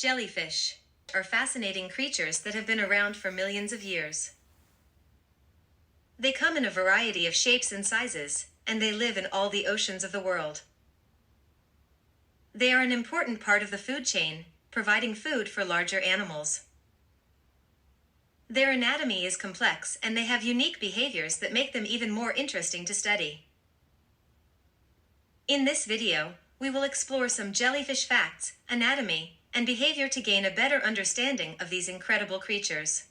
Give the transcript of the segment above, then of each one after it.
Jellyfish are fascinating creatures that have been around for millions of years. They come in a variety of shapes and sizes, and they live in all the oceans of the world. They are an important part of the food chain, providing food for larger animals. Their anatomy is complex, and they have unique behaviors that make them even more interesting to study. In this video, we will explore some jellyfish facts, anatomy, and behavior to gain a better understanding of these incredible creatures.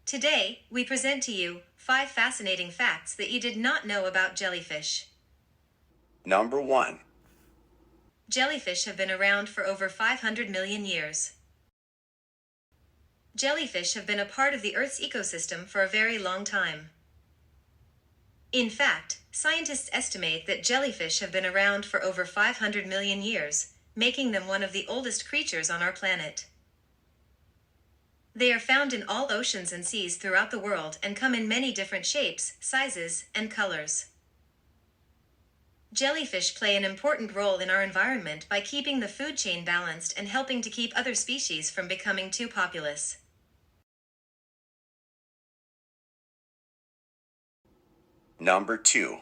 Today, we present to you 5 fascinating facts that you did not know about jellyfish. Number 1. Jellyfish have been around for over 500 million years. Jellyfish have been a part of the Earth's ecosystem for a very long time. In fact, scientists estimate that jellyfish have been around for over 500 million years, making them one of the oldest creatures on our planet. They are found in all oceans and seas throughout the world and come in many different shapes, sizes, and colors. Jellyfish play an important role in our environment by keeping the food chain balanced and helping to keep other species from becoming too populous. Number 2.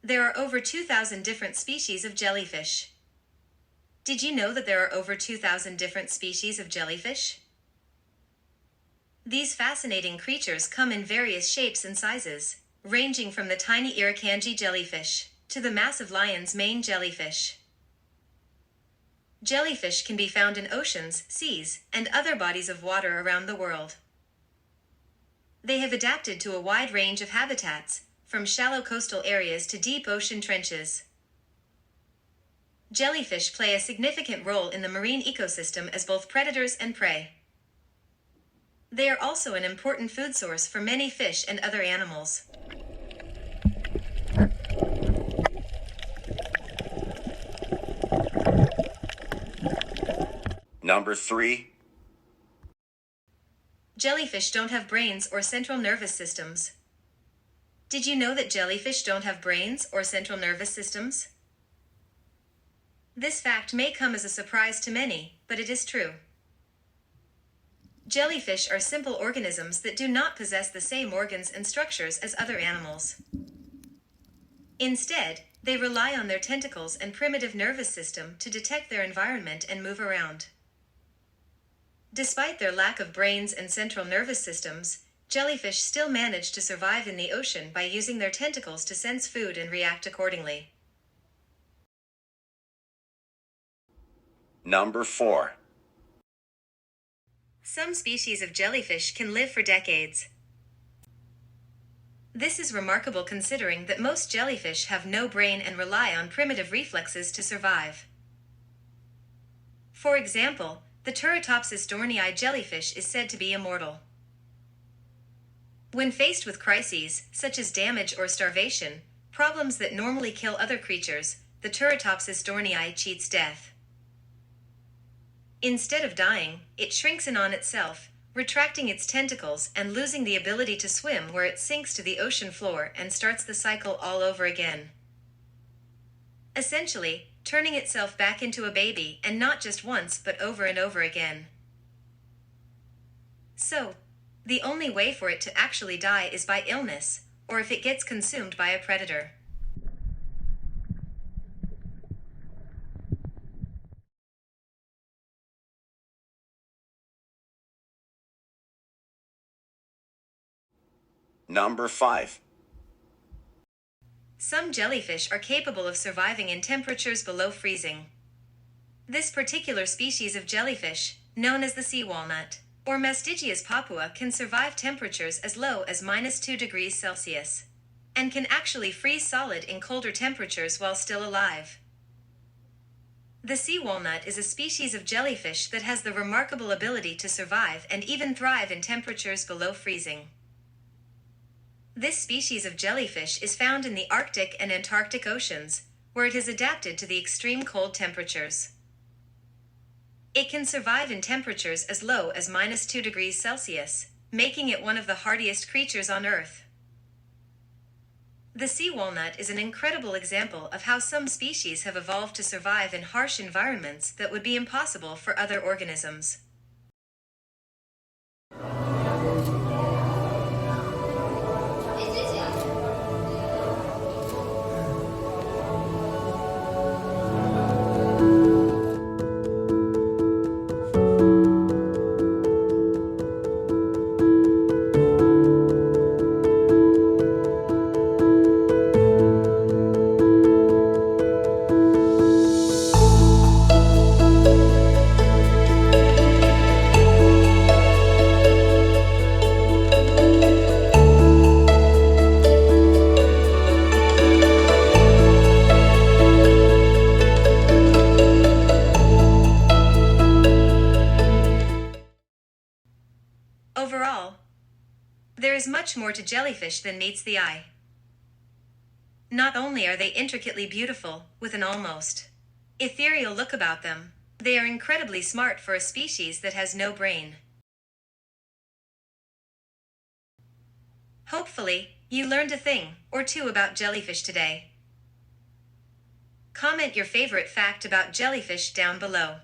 There are over 2,000 different species of jellyfish. Did you know that there are over 2,000 different species of jellyfish? These fascinating creatures come in various shapes and sizes, ranging from the tiny irukandji jellyfish to the massive lion's mane jellyfish. Jellyfish can be found in oceans, seas, and other bodies of water around the world. They have adapted to a wide range of habitats, from shallow coastal areas to deep ocean trenches. Jellyfish play a significant role in the marine ecosystem as both predators and prey. They are also an important food source for many fish and other animals. Number 3. Jellyfish don't have brains or central nervous systems. Did you know that jellyfish don't have brains or central nervous systems? This fact may come as a surprise to many, but it is true. Jellyfish are simple organisms that do not possess the same organs and structures as other animals. Instead, they rely on their tentacles and primitive nervous system to detect their environment and move around. Despite their lack of brains and central nervous systems, jellyfish still manage to survive in the ocean by using their tentacles to sense food and react accordingly. Number 4. Some species of jellyfish can live for decades. This is remarkable considering that most jellyfish have no brain and rely on primitive reflexes to survive. For example, the Turritopsis dohrnii jellyfish is said to be immortal. When faced with crises, such as damage or starvation, problems that normally kill other creatures, the Turritopsis dohrnii cheats death. Instead of dying, it shrinks in on itself, retracting its tentacles and losing the ability to swim, where it sinks to the ocean floor and starts the cycle all over again. Essentially, turning itself back into a baby, and not just once but over and over again. So, the only way for it to actually die is by illness, or if it gets consumed by a predator. Number 5. Some jellyfish are capable of surviving in temperatures below freezing. This particular species of jellyfish, known as the sea walnut, or Mastigias papua, can survive temperatures as low as -2 degrees Celsius, and can actually freeze solid in colder temperatures while still alive. The sea walnut is a species of jellyfish that has the remarkable ability to survive and even thrive in temperatures below freezing. This species of jellyfish is found in the Arctic and Antarctic oceans, where it has adapted to the extreme cold temperatures. It can survive in temperatures as low as -2 degrees Celsius, making it one of the hardiest creatures on Earth. The sea walnut is an incredible example of how some species have evolved to survive in harsh environments that would be impossible for other organisms. Overall, there is much more to jellyfish than meets the eye. Not only are they intricately beautiful, with an almost ethereal look about them, they are incredibly smart for a species that has no brain. Hopefully, you learned a thing or two about jellyfish today. Comment your favorite fact about jellyfish down below.